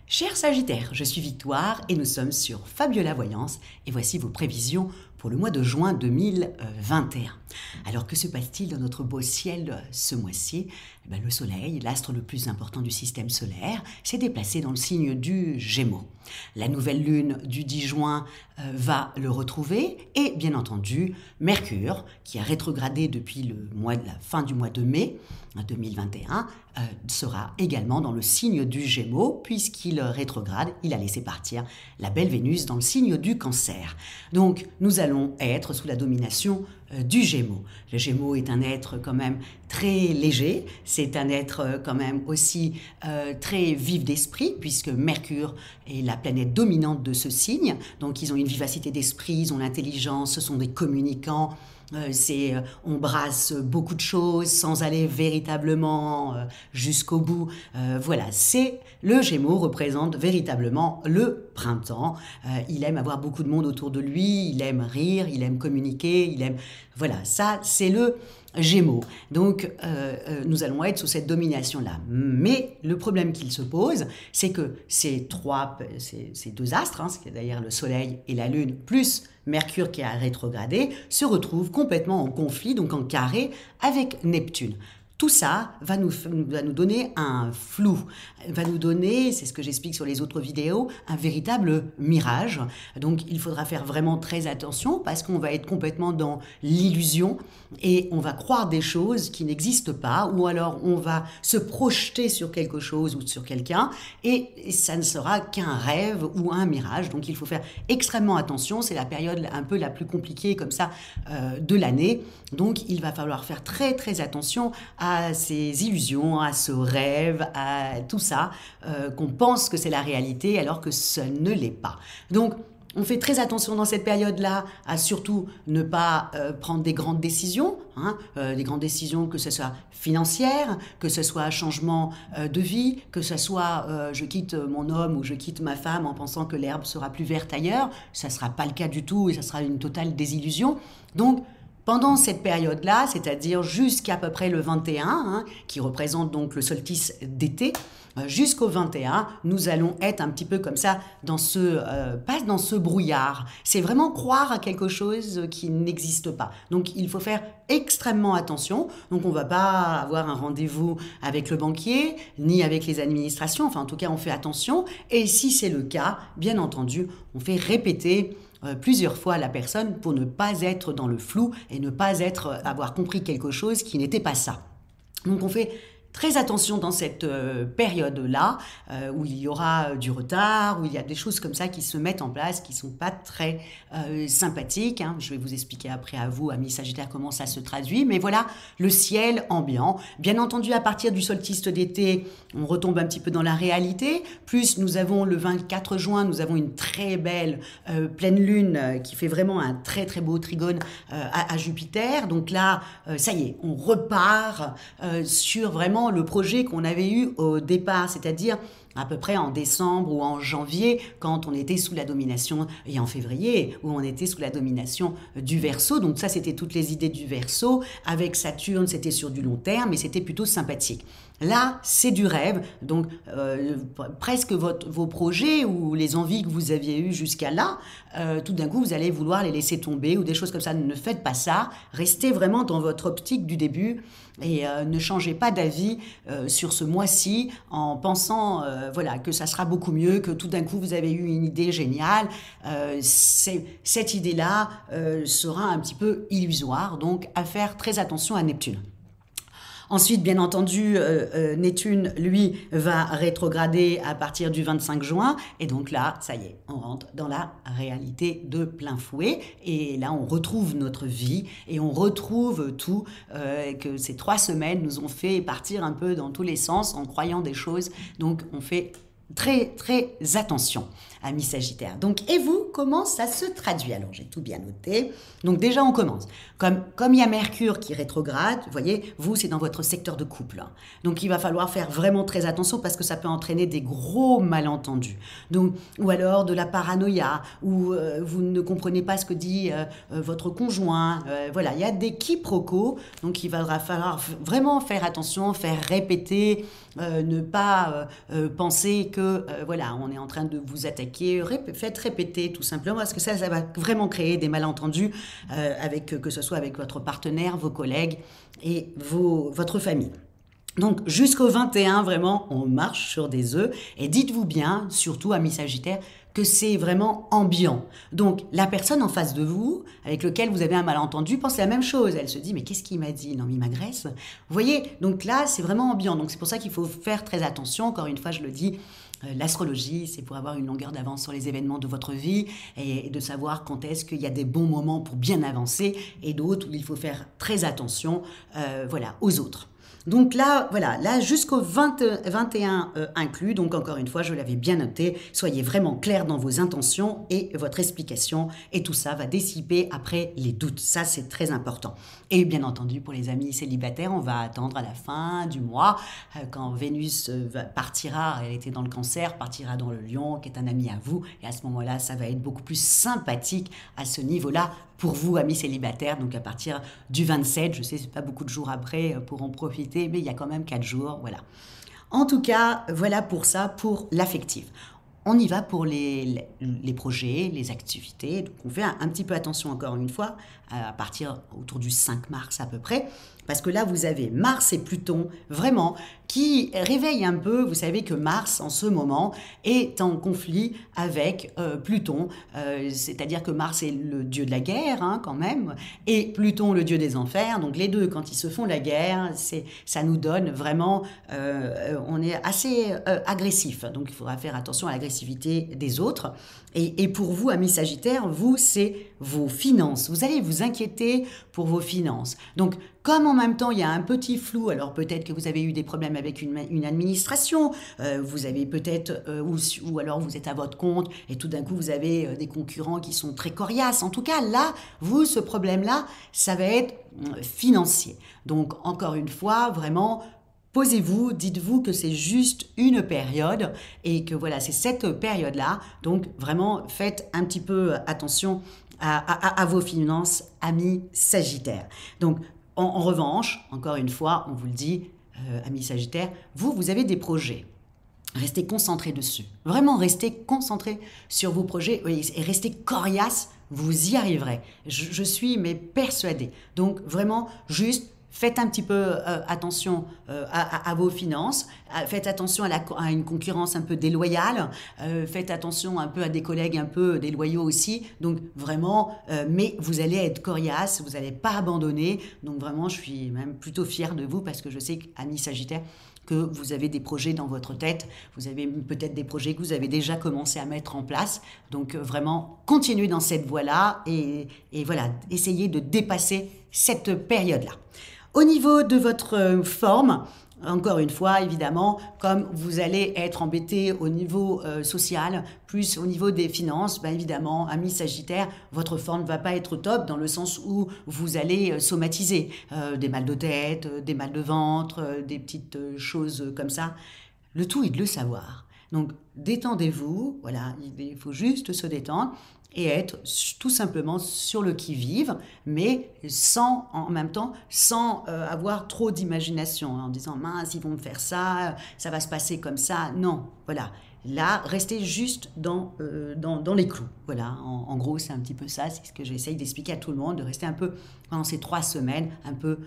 Cher Sagittaire, je suis Victoire et nous sommes sur Fabiola Voyance et voici vos prévisions pour le mois de juin 2021. Alors que se passe-t-il dans notre beau ciel ce mois-ci? Le Soleil, l'astre le plus important du système solaire, s'est déplacé dans le signe du Gémeaux. La nouvelle lune du 10 juin va le retrouver et bien entendu Mercure, qui a rétrogradé depuis la fin du mois de mai 2021, sera également dans le signe du Gémeaux puisqu'il rétrograde, il a laissé partir la belle Vénus dans le signe du Cancer. Donc nous allons être sous la domination du Gémeaux. Le Gémeaux est un être quand même très léger, c'est un être quand même aussi très vif d'esprit puisque Mercure est la planète dominante de ce signe, donc ils ont une vivacité d'esprit, ils ont l'intelligence, ce sont des communicants. On brasse beaucoup de choses sans aller véritablement jusqu'au bout. Voilà, le Gémeaux représente véritablement le printemps. Il aime avoir beaucoup de monde autour de lui, il aime rire, il aime communiquer, voilà, ça c'est le Gémeaux. Donc nous allons être sous cette domination-là. Mais le problème qu'il se pose, c'est que ces deux astres, c'est d'ailleurs le Soleil et la Lune, plus Mercure qui a rétrogradé, se retrouvent complètement en conflit, donc en carré avec Neptune. Tout ça va nous donner un flou, va nous donner, c'est ce que j'explique sur les autres vidéos, un véritable mirage. Donc il faudra faire vraiment très attention parce qu'on va être complètement dans l'illusion et on va croire des choses qui n'existent pas ou alors on va se projeter sur quelque chose ou sur quelqu'un et ça ne sera qu'un rêve ou un mirage. Donc il faut faire extrêmement attention, c'est la période un peu la plus compliquée comme ça de l'année. Donc il va falloir faire très très attention à ces illusions, à ce rêve, à tout ça, qu'on pense que c'est la réalité alors que ce ne l'est pas. Donc, on fait très attention dans cette période-là à surtout ne pas prendre des grandes décisions, des grandes décisions que ce soit financières, que ce soit changement de vie, que ce soit je quitte mon homme ou je quitte ma femme en pensant que l'herbe sera plus verte ailleurs. Ça ne sera pas le cas du tout et ça sera une totale désillusion. Donc, pendant cette période-là, c'est-à-dire jusqu'à peu près le 21, qui représente donc le solstice d'été, jusqu'au 21, nous allons être un petit peu comme ça, pas dans ce brouillard. C'est vraiment croire à quelque chose qui n'existe pas. Donc il faut faire extrêmement attention. Donc on ne va pas avoir un rendez-vous avec le banquier, ni avec les administrations. Enfin en tout cas, on fait attention. Et si c'est le cas, bien entendu, on fait répéter plusieurs fois à la personne pour ne pas être dans le flou et ne pas avoir compris quelque chose qui n'était pas ça. Donc on fait très attention dans cette période-là où il y aura du retard, où il y a des choses comme ça qui se mettent en place, qui ne sont pas très sympathiques. Je vais vous expliquer après à vous, amis Sagittaires, comment ça se traduit. Mais voilà, le ciel ambiant. Bien entendu, à partir du solstice d'été, on retombe un petit peu dans la réalité. Plus nous avons le 24 juin, nous avons une très belle pleine lune qui fait vraiment un très très beau trigone à Jupiter. Donc là, ça y est, on repart sur vraiment le projet qu'on avait eu au départ, c'est-à-dire à peu près en décembre ou en janvier, quand on était sous la domination, et en février, où on était sous la domination du Verseau. Donc ça, c'était toutes les idées du Verseau. Avec Saturne, c'était sur du long terme, mais c'était plutôt sympathique. Là, c'est du rêve, donc presque vos projets ou les envies que vous aviez eues jusqu'à là, tout d'un coup, vous allez vouloir les laisser tomber ou des choses comme ça. Ne faites pas ça, restez vraiment dans votre optique du début et ne changez pas d'avis sur ce mois-ci en pensant que ça sera beaucoup mieux, que tout d'un coup, vous avez eu une idée géniale. Cette idée-là sera un petit peu illusoire, donc à faire très attention à Neptune. Ensuite, bien entendu, Neptune, lui, va rétrograder à partir du 25 juin. Et donc là, ça y est, on rentre dans la réalité de plein fouet. Et là, on retrouve notre vie et on retrouve tout que ces 3 semaines nous ont fait partir un peu dans tous les sens en croyant des choses. Donc, on fait très, très attention. amis Sagittaire. Donc, et vous, comment ça se traduit? Alors, j'ai tout bien noté. Donc, déjà, on commence. Comme il y a Mercure qui rétrograde, vous voyez, vous, c'est dans votre secteur de couple. Donc, il va falloir faire vraiment très attention parce que ça peut entraîner des gros malentendus. Donc, ou alors de la paranoïa, ou vous ne comprenez pas ce que dit votre conjoint. Voilà, il y a des quiproquos. Donc, il va falloir vraiment faire attention, faire répéter, ne pas penser que, voilà, on est en train de vous attaquer. Faites répéter tout simplement parce que ça va vraiment créer des malentendus que ce soit avec votre partenaire, vos collègues et votre famille. Donc jusqu'au 21, vraiment, on marche sur des œufs. Et dites-vous bien, surtout amis Sagittaires, que c'est vraiment ambiant. Donc la personne en face de vous, avec laquelle vous avez un malentendu, pense la même chose. Elle se dit, mais qu'est-ce qu'il m'a dit? Non, mais il m'agresse. Vous voyez, donc là, c'est vraiment ambiant. Donc c'est pour ça qu'il faut faire très attention. Encore une fois, je le dis, l'astrologie, c'est pour avoir une longueur d'avance sur les événements de votre vie et de savoir quand est-ce qu'il y a des bons moments pour bien avancer et d'autres où il faut faire très attention voilà, aux autres. Donc là, voilà, là jusqu'au 21 inclus, donc encore une fois, je l'avais bien noté, soyez vraiment clair dans vos intentions et votre explication, et tout ça va dissiper après les doutes, ça c'est très important. Et bien entendu, pour les amis célibataires, on va attendre à la fin du mois, quand Vénus partira, elle était dans le Cancer, partira dans le Lion, qui est un ami à vous, et à ce moment-là, ça va être beaucoup plus sympathique à ce niveau-là, pour vous, amis célibataires, donc à partir du 27, je sais, c'est pas beaucoup de jours après pour en profiter, mais il y a quand même 4 jours, voilà. En tout cas, voilà pour ça, pour l'affectif. On y va pour les projets, les activités, donc on fait un petit peu attention encore une fois, à partir autour du 5 mars à peu près, parce que là vous avez Mars et Pluton, vraiment, qui réveillent un peu, vous savez que Mars en ce moment est en conflit avec Pluton, c'est-à-dire que Mars est le dieu de la guerre hein, quand même, et Pluton le dieu des enfers, donc les deux quand ils se font la guerre, ça nous donne vraiment, on est assez agressif, donc il faudra faire attention à l'agressivité des autres, et pour vous amis Sagittaires, vous c'est vos finances, vous allez vous inquiéter pour vos finances, donc comme en même temps il y a un petit flou, alors peut-être que vous avez eu des problèmes avec une administration, vous avez peut-être, ou alors vous êtes à votre compte et tout d'un coup vous avez des concurrents qui sont très coriaces. En tout cas là, vous, ce problème-là, ça va être financier. Donc encore une fois, vraiment, posez-vous, dites-vous que c'est juste une période et que voilà, c'est cette période-là. Donc vraiment, faites un petit peu attention à vos finances, amis Sagittaires. Donc en revanche, encore une fois, on vous le dit, amis Sagittaires, vous avez des projets. Restez concentrés dessus. Vraiment, restez concentrés sur vos projets et restez coriace, vous y arriverez. Je suis mais persuadée. Donc vraiment, juste faites un petit peu attention à vos finances, faites attention à une concurrence un peu déloyale, faites attention un peu à des collègues un peu déloyaux aussi. Donc vraiment, mais vous allez être coriace, vous n'allez pas abandonner. Donc vraiment, je suis même plutôt fière de vous parce que je sais, amis Sagittaires, que vous avez des projets dans votre tête, vous avez peut-être des projets que vous avez déjà commencé à mettre en place. Donc vraiment, continuez dans cette voie-là et voilà, essayez de dépasser cette période-là. Au niveau de votre forme, encore une fois, évidemment, comme vous allez être embêté au niveau social, plus au niveau des finances, ben évidemment, amis Sagittaires, votre forme ne va pas être top dans le sens où vous allez somatiser des mal de tête, des mal de ventre, des petites choses comme ça. Le tout est de le savoir. Donc, détendez-vous, voilà, il faut juste se détendre et être tout simplement sur le qui-vive, mais en même temps, sans avoir trop d'imagination, en disant « mince, ils vont me faire ça, ça va se passer comme ça ». Non, voilà. Là, restez juste dans les clous. Voilà, en gros, c'est un petit peu ça, c'est ce que j'essaye d'expliquer à tout le monde, de rester un peu, pendant ces 3 semaines, un peu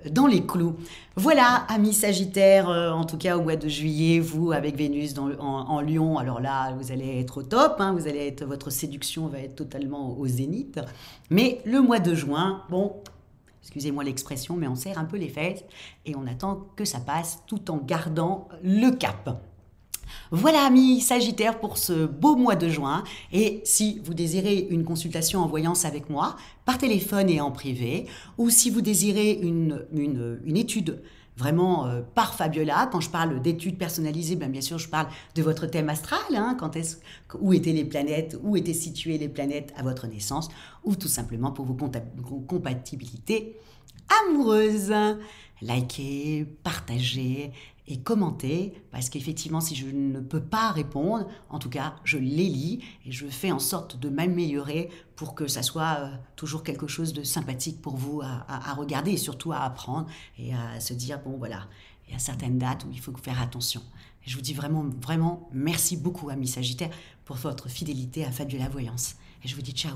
dans les clous. Voilà, amis Sagittaires, en tout cas au mois de juillet, vous, avec Vénus en Lion, alors là, vous allez être au top, hein, votre séduction va être totalement au zénith. Mais le mois de juin, bon, excusez-moi l'expression, mais on serre un peu les fesses et on attend que ça passe tout en gardant le cap. Voilà amis Sagittaires pour ce beau mois de juin et si vous désirez une consultation en voyance avec moi par téléphone et en privé ou si vous désirez une étude vraiment par Fabiola. Quand je parle d'études personnalisées, bien sûr, je parle de votre thème astral, hein, où étaient les planètes, où étaient situées les planètes à votre naissance, ou tout simplement pour vos compatibilités amoureuses. Likez, partagez et commentez, parce qu'effectivement, si je ne peux pas répondre, en tout cas, je les lis et je fais en sorte de m'améliorer pour que ça soit toujours quelque chose de sympathique pour vous à regarder et surtout à apprendre et à se dire, bon voilà, il y a certaines dates où il faut faire attention. Et je vous dis vraiment, vraiment merci beaucoup, amis Sagittaires, pour votre fidélité à Fabiola Voyance. Et je vous dis ciao.